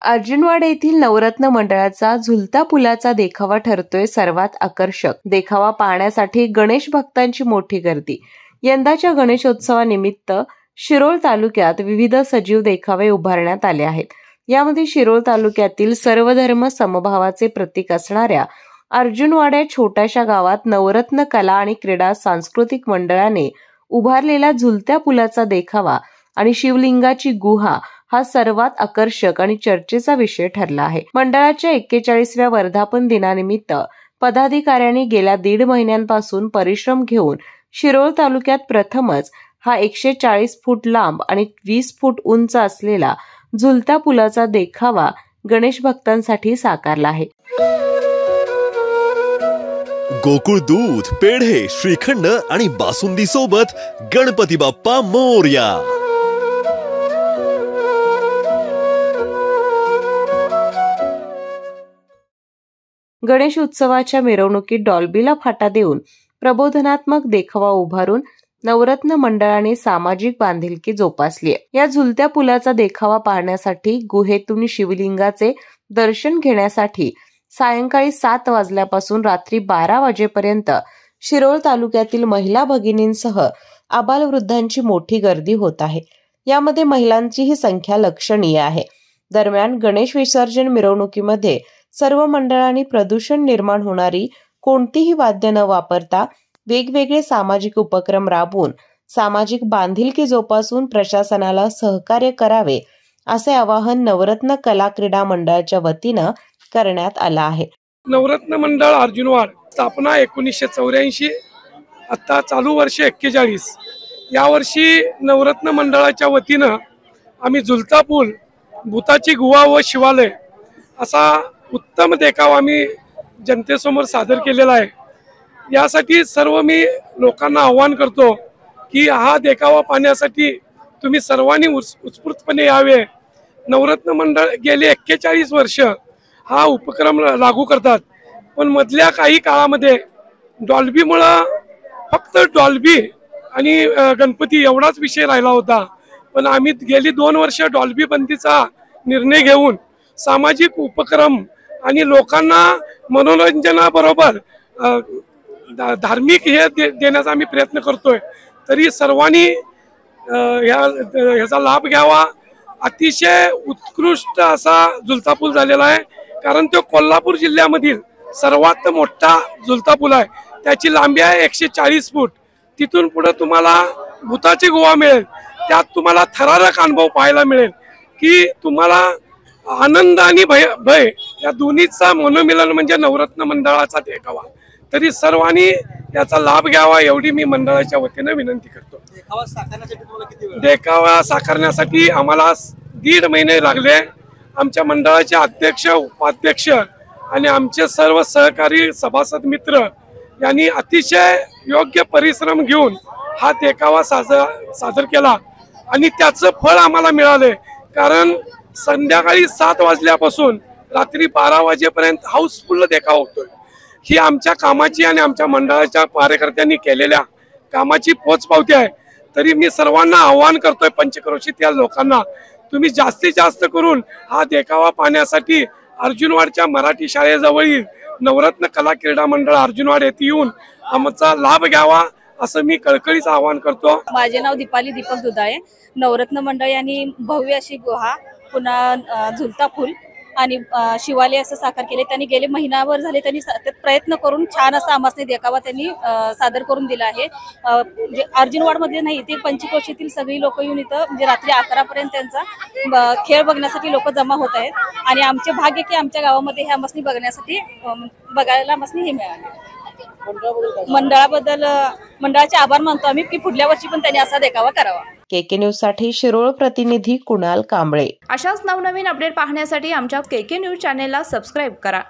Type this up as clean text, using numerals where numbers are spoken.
अर्जुनवाड येथील नवरत्न मंडळाचा झुलता पुलाचा देखावा ठरतोय सर्वात आकर्षक। देखावा पाहण्यासाठी गणेश भक्तांची मोठी गर्दी। यंदाच्या गणेशोत्सवानिमित्त शिरोळ तालुक्यात विविध सजीव देखावे उभारण्यात आले आहेत। यामध्ये शिरोळ तालुक्यातील सर्वधर्म समभावाचे प्रतीक असणाऱ्या अर्जुनवाड छोट्याशा गावात नवरत्न कला आणि क्रीडा सांस्कृतिक मंडळाने उभारलेला झुलत्या पुलाचा देखावा आणि शिवलिंगाची गुहा हा सर्वात आकर्षक आणि चर्चेचा विषय ठरला आहे। मंडळाच्या 41व्या वर्धापन दिनानिमित्त पदाधिकाऱ्यांनी गेल्या 1.5 महिन्यांपासून परिश्रम घेऊन शिरोळ तालुक्यात प्रथमच हा 140 फूट लांब आणि 20 फूट उंच असलेला झुलता पुलाचा देखावा गणेश भक्तांसाठी साकारला आहे। गोकुळ दूध, पेढे, श्रीखंड आणि बासुंदी सोबत गणपती बाप्पा मोरया। गणेश उत्सवाच्या मिरवणुकीत डॉल्बीला फाटा देऊन प्रबोधनात्मक देखावा उभारून नवरत्न मंडळाने सामाजिक बांधिलकी जोपासली आहे। या झुलत्या पुलाचा देखावा पाहण्यासाठी गुहेतून शिवलिंगाचे दर्शन घेण्यासाठी सायंकाळी 7 वाजल्यापासून रात्री 12 वाजेपर्यंत शिरोळ तालुक्यातील महिला भगिनींसह आबालवृद्धांची मोठी गर्दी होत आहे। यामध्ये महिलांचीही संख्या लक्षणीय आहे। दरम्यान गणेश विसर्जन मिरवणुकीमध्ये सर्व मंडळांनी प्रदूषण निर्माण होणारी कोणतीही वाद्य न वापरता वेगवेगळे सामाजिक उपक्रम राबवून सामाजिक बांधिलकी जोपासून प्रशासनाला सहकार्य करावे असे आवाहन नवरत्न कला क्रीडा मंडळाच्या वतीनं करण्यात आलं आहे। नवरत्न मंडळ अर्जुनवाड स्थापना 1984, आता चालू वर्ष 41। या वर्षी नवरत्न मंडळाच्या वतीनं आम्ही झुलता पूल, भूताची गुहा व शिवालय असा उत्तम देखावा आम्ही जनतेसमोर सादर केलेला आहे। यासाठी सर्व मी लोकांना आवाहन करतो की हा देखावा पाहण्यासाठी तुम्ही सर्वांनी उत्स्फूर्तपणे यावे। नवरत्न मंडळ गेले 41 वर्ष हा उपक्रम लागू करतात, पण मधल्या काही काळामध्ये डॉल्बीमुळे फक्त डॉल्बी आणि गणपती एवढाच विषय राहिला होता। पण आम्ही गेली 2 वर्ष डॉल्बी बंदीचा निर्णय घेऊन सामाजिक उपक्रम आणि लोकांना मनोरंजनाबरोबर धार्मिक हे देण्याचा आम्ही प्रयत्न करतोय। तरी सर्वांनी ह्याचा लाभ घ्यावा। अतिशय उत्कृष्ट असा झुलता पूल झालेला आहे, कारण तो कोल्हापूर जिल्ह्यामधील सर्वात मोठा झुलता पूल आहे। त्याची लांबी आहे 140 फूट। तिथून पुढे तुम्हाला भूताची गुहा मिळेल, त्यात तुम्हाला थरारक अनुभव पाहायला मिळेल की तुम्हाला आनंद आणि भय या दोन्हीचा मनोमिलन म्हणजे नवरत्न मंडळाचा देखावा। तरी सर्वांनी याचा लाभ घ्यावा एवढी मी मंडळाच्या वतीने विनंती करतो। देखावा साकारण्यासाठी आम्हाला 1.5 महिने लागले। आमच्या मंडळाचे अध्यक्ष, उपाध्यक्ष आणि आमचे सर्व सहकारी सभासद मित्र यांनी अतिशय योग्य परिश्रम घेऊन हा देखावा सादर केला आणि त्याचं फळ आम्हाला मिळाले। कारण संध्याकाळी 7 वाजल्यापासून रात्री 12 वाजेपर्यंत हाऊसफुल देखावा होतोय। ही आमच्या कामाची आणि आमच्या मंडळाच्या कार्यकर्त्यांनी केलेल्या कामाची पोचपावती आहे। तरी मी सर्वांना आवाहन करतोय, पंचक्रोशीतील लोकांना, तुम्ही जास्तीत जास्त करून हा देखावा पाहण्यासाठी अर्जुनवाडच्या मराठी शाळेजवळील नवरत्न कला क्रीडा मंडळ अर्जुनवाड येथे येऊन आमचा लाभ घ्यावा असं मी कळकळीचं आवाहन करतो। माझे नाव दीपाली दीपक दुधाळे। नवरत्न मंडळ यांनी भव्य अशी गुहा, पुन्हा झुलता पूल आणि शिवालय असं साकार केले। त्यांनी गेले महिनाभर झाले त्यांनी प्रयत्न करून छान असा आम्हाला देखावा त्यांनी सादर करून दिला आहे। म्हणजे अर्जुनवाड मध्ये नाही, ते पंचक्रोशीतील सगळी लोक येऊन इथं म्हणजे रात्री 11 पर्यंत त्यांचा खेळ बघण्यासाठी लोक जमा होत आहेत आणि आमचे भाग्य की आमच्या गावामध्ये हे आम्हाला बघण्यासाठी बघायला आम्हाला हे मिळाले। मंडळाचे आभार मानतो आम्ही की पुढल्या वर्षी पण त्यांनी असा देखावा करावा। केके न्यूज साठी शिरोळ प्रतिनिधी कुणाल कांबळे। अशाच नवनवीन अपडेट पाहण्यासाठी आमच्या केके न्यूज चॅनेलला सबस्क्राईब करा।